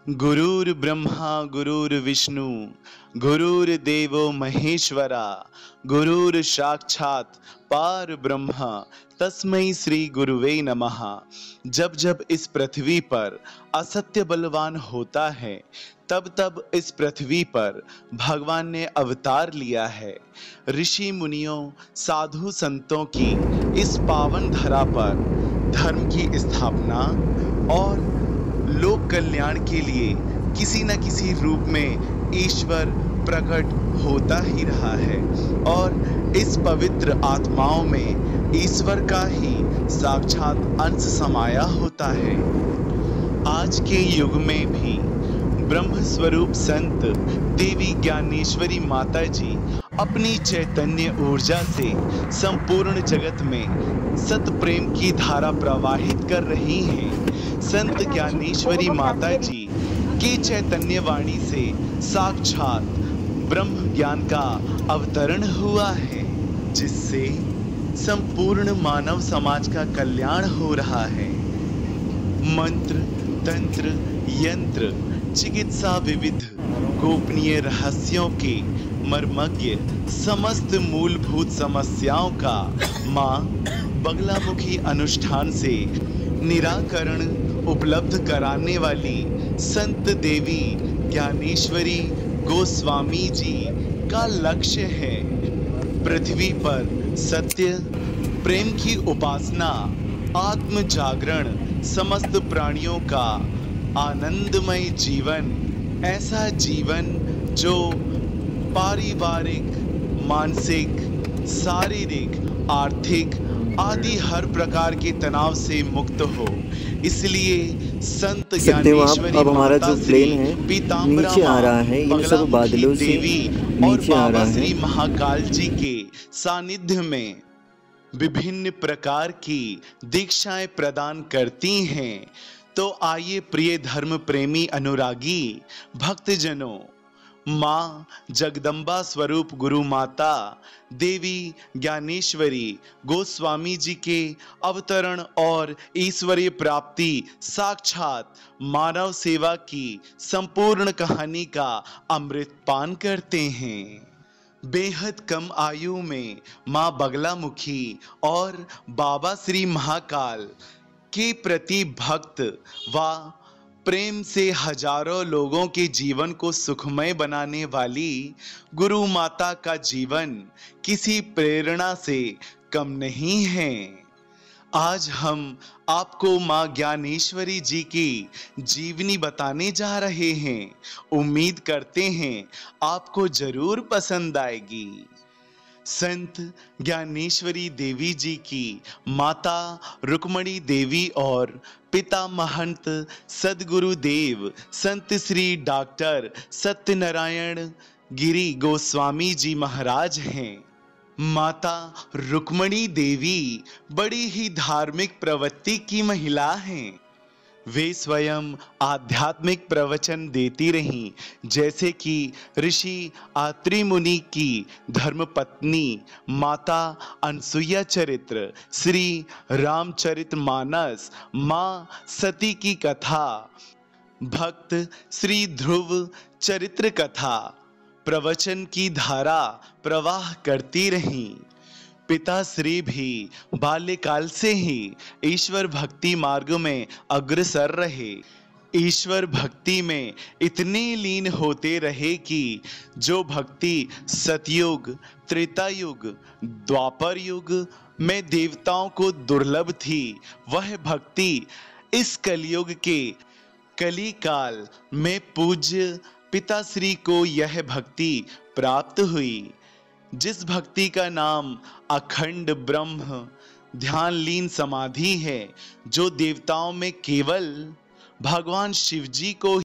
गुरुर्ब्रह्मा गुरुर्विष्णु गुरुर्देवो महेश्वरा गुरुर्साक्षात् पार ब्रह्म तस्मै श्री गुरुवे नमः। जब जब इस पृथ्वी पर असत्य बलवान होता है तब तब इस पृथ्वी पर भगवान ने अवतार लिया है। ऋषि मुनियों साधु संतों की इस पावन धरा पर धर्म की स्थापना और लोक कल्याण के लिए किसी न किसी रूप में ईश्वर प्रकट होता ही रहा है और इस पवित्र आत्माओं में ईश्वर का ही साक्षात अंश समाया होता है। आज के युग में भी ब्रह्म स्वरूप संत देवी ज्ञानेश्वरी माता जी अपनी चैतन्य ऊर्जा से संपूर्ण जगत में सत प्रेम की धारा प्रवाहित कर रही हैं। संत ज्ञानेश्वरी माता जी की चैतन्य वाणी से साक्षात ब्रह्म ज्ञान का अवतरण हुआ है, जिससे संपूर्ण मानव समाज का कल्याण हो रहा है। मंत्र तंत्र यंत्र चिकित्सा विविध गोपनीय रहस्यों के मर्मज्ञ समस्त मूलभूत समस्याओं का मां बगलामुखी अनुष्ठान से निराकरण उपलब्ध कराने वाली संत देवी ज्ञानेश्वरी गोस्वामी जी का लक्ष्य है पृथ्वी पर सत्य प्रेम की उपासना आत्म जागरण समस्त प्राणियों का आनंदमय जीवन, ऐसा जीवन जो पारिवारिक मानसिक शारीरिक आर्थिक आदि हर प्रकार के तनाव से मुक्त हो। इसलिए संत ज्ञानेश्वरी अब हमारा जो प्लेन है नीचे आ रहा है, इन सब बादलों से नीचे आ रहा है। श्री महाकाल जी के सानिध्य में विभिन्न प्रकार की दीक्षाएं प्रदान करती हैं। तो आइए प्रिय धर्म प्रेमी अनुरागी भक्तजनों, माँ जगदम्बा स्वरूप गुरु माता देवी ज्ञानेश्वरी गोस्वामी जी के अवतरण और ईश्वरीय प्राप्ति साक्षात मानव सेवा की संपूर्ण कहानी का अमृत पान करते हैं। बेहद कम आयु में माँ बगलामुखी और बाबा श्री महाकाल के प्रति भक्त व प्रेम से हजारों लोगों के जीवन को सुखमय बनाने वाली गुरु माता का जीवन किसी प्रेरणा से कम नहीं है। आज हम आपको माँ ज्ञानेश्वरी जी की जीवनी बताने जा रहे हैं। उम्मीद करते हैं आपको जरूर पसंद आएगी। संत ज्ञानेश्वरी देवी जी की माता रुक्मणी देवी और पिता महंत सद्गुरु देव संत श्री डॉक्टर सत्यनारायण गिरी गोस्वामी जी महाराज हैं। माता रुक्मणी देवी बड़ी ही धार्मिक प्रवृत्ति की महिला हैं। वे स्वयं आध्यात्मिक प्रवचन देती रहीं, जैसे कि ऋषि आत्रि मुनि की धर्मपत्नी माता अनसुईया चरित्र, श्री रामचरितमानस, माँ सती की कथा, भक्त श्री ध्रुव चरित्र कथा प्रवचन की धारा प्रवाह करती रहीं। पिता श्री भी बाल्यकाल से ही ईश्वर भक्ति मार्ग में अग्रसर रहे। ईश्वर भक्ति में इतने लीन होते रहे कि जो भक्ति सतयुग त्रेता युग द्वापर युग में देवताओं को दुर्लभ थी, वह भक्ति इस कलयुग के कली काल में पूज्य पिताश्री को यह भक्ति प्राप्त हुई, जिस भक्ति का नाम अखंड ब्रह्म ध्यान लीन समाधि है, जो देवताओं में केवल भगवान शिव जी को